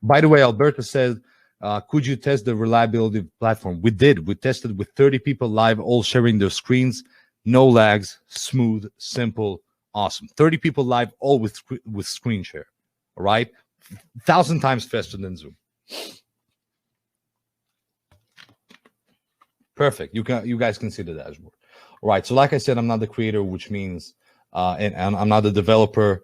By the way, Alberta said, could you test the reliability of the platform? We did. We tested with 30 people live, all sharing their screens. No lags, smooth, simple, awesome. 30 people live, all with screen share. All right? 1,000 times faster than Zoom. Perfect. You guys can see the dashboard. All right. So like I said, I'm not the creator, which means, and I'm not a developer.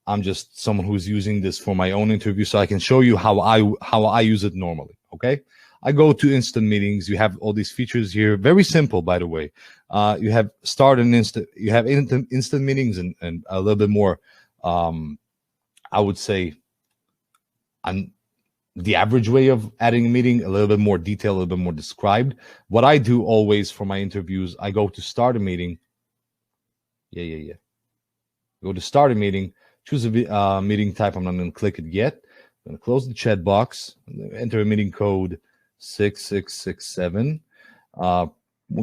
I'm just someone who's using this for my own interview, so I can show you how I use it normally. Okay. I go to instant meetings. You have all these features here. Very simple, by the way. You have start and instant. You have instant meetings and a little bit more. I would say, the average way of adding a meeting, a little bit more detailed, a little bit more described. What I do always for my interviews, I go to start a meeting. Go to start a meeting, choose a meeting type. I'm not going to click it yet. I'm going to close the chat box, enter a meeting code 6667. We're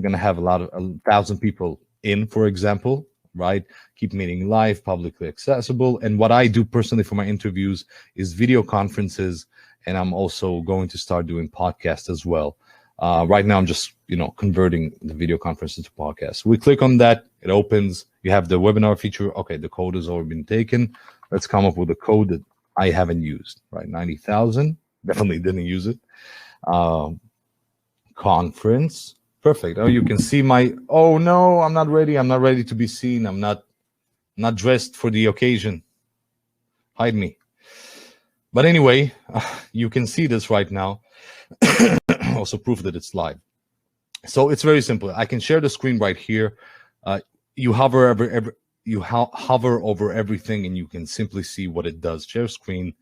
going to have 1,000 people in, for example, right? Keep meeting live, publicly accessible. And what I do personally for my interviews is video conferences. And I'm also going to start doing podcasts as well. Right now, I'm just, converting the video conferences to podcasts. We click on that, it opens. You have the webinar feature. Okay, the code has already been taken. Let's come up with a code that I haven't used, right? 90,000, definitely didn't use it. Conference, perfect. Oh, you can see oh no, I'm not ready. I'm not ready to be seen. I'm not dressed for the occasion. Hide me. But anyway, you can see this right now. Also proof that it's live. So it's very simple. I can share the screen right here. You hover over everything, and you can simply see what it does. Share screen,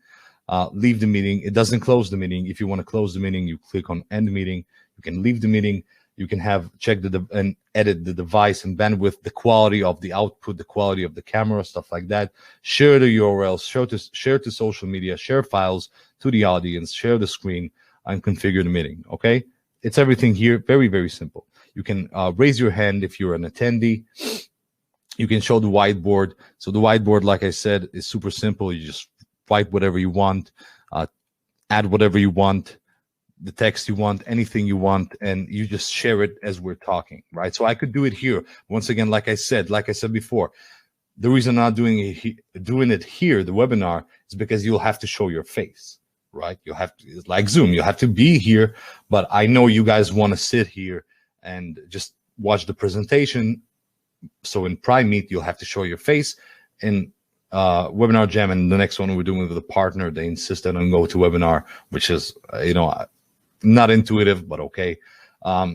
leave the meeting. It doesn't close the meeting. If you want to close the meeting, you click on end meeting. You can leave the meeting. You can check and edit the device and bandwidth, the quality of the output, the quality of the camera, stuff like that. Share the URLs, share to social media, share files to the audience, share the screen, and configure the meeting. Okay, it's everything here. Very, very simple. You can raise your hand if you're an attendee. You can show the whiteboard. So the whiteboard, like I said, is super simple. You just write whatever you want, add whatever you want, the text you want, anything you want, and you just share it as we're talking, right? So I could do it here. Once again, like I said before, the reason I'm not doing it here, the webinar, is because you'll have to show your face, right? You'll have to, it's like Zoom, you have to be here, but I know you guys want to sit here and just watch the presentation. So in PrimeMeet, you'll have to show your face. In Webinar Jam and the next one we're doing with a partner, they insisted on go to webinar, which is, not intuitive, but okay.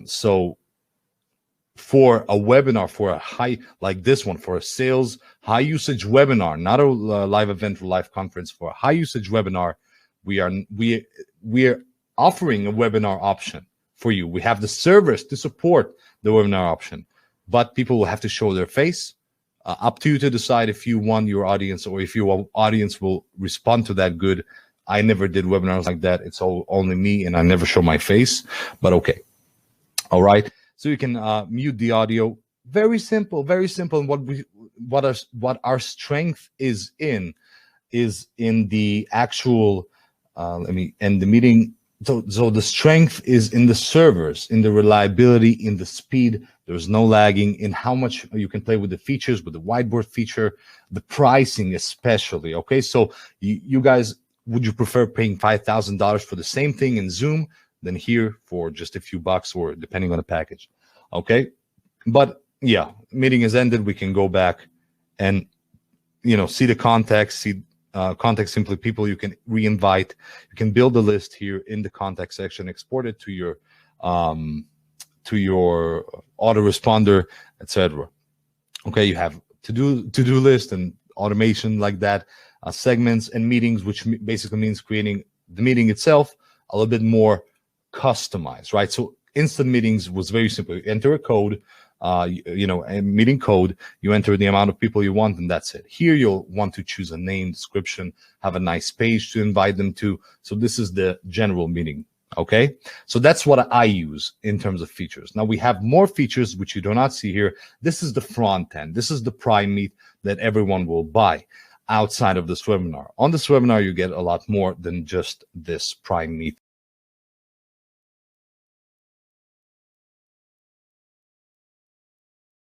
So for a webinar, for a high, like this one, for a sales high usage webinar, not a live event or live conference, for a high usage webinar, we are offering a webinar option for you. We have the servers to support the webinar option, but people will have to show their face. Up to you to decide if you want your audience, or if your audience will respond to that good. I never did webinars like that. It's only me, and I never show my face, but okay. All right. So you can mute the audio. Very simple, very simple. And what our strength is in the actual, let me end the meeting. So the strength is in the servers, in the reliability, in the speed. There's no lagging, in how much you can play with the features, with the whiteboard feature, the pricing especially. Okay, so you guys, would you prefer paying $5,000 for the same thing in Zoom than here for just a few bucks, or depending on the package? Okay, but yeah, meeting is ended. We can go back and see the context, see contact simply people you can re-invite. You can build a list here in the contact section, export it to your autoresponder, etc. Okay, you have to-do list and automation like that, segments and meetings, which basically means creating the meeting itself a little bit more customized, right? So instant meetings was very simple. You enter a code, a meeting code, you enter the amount of people you want, and that's it. Here you'll want to choose a name, description, have a nice page to invite them to. So this is the general meeting. Okay, so that's what I use in terms of features. Now we have more features which you do not see here. This is the front end. This is the PrimeMeet that everyone will buy. outside of this webinar. On this webinar, you get a lot more than just this PrimeMeet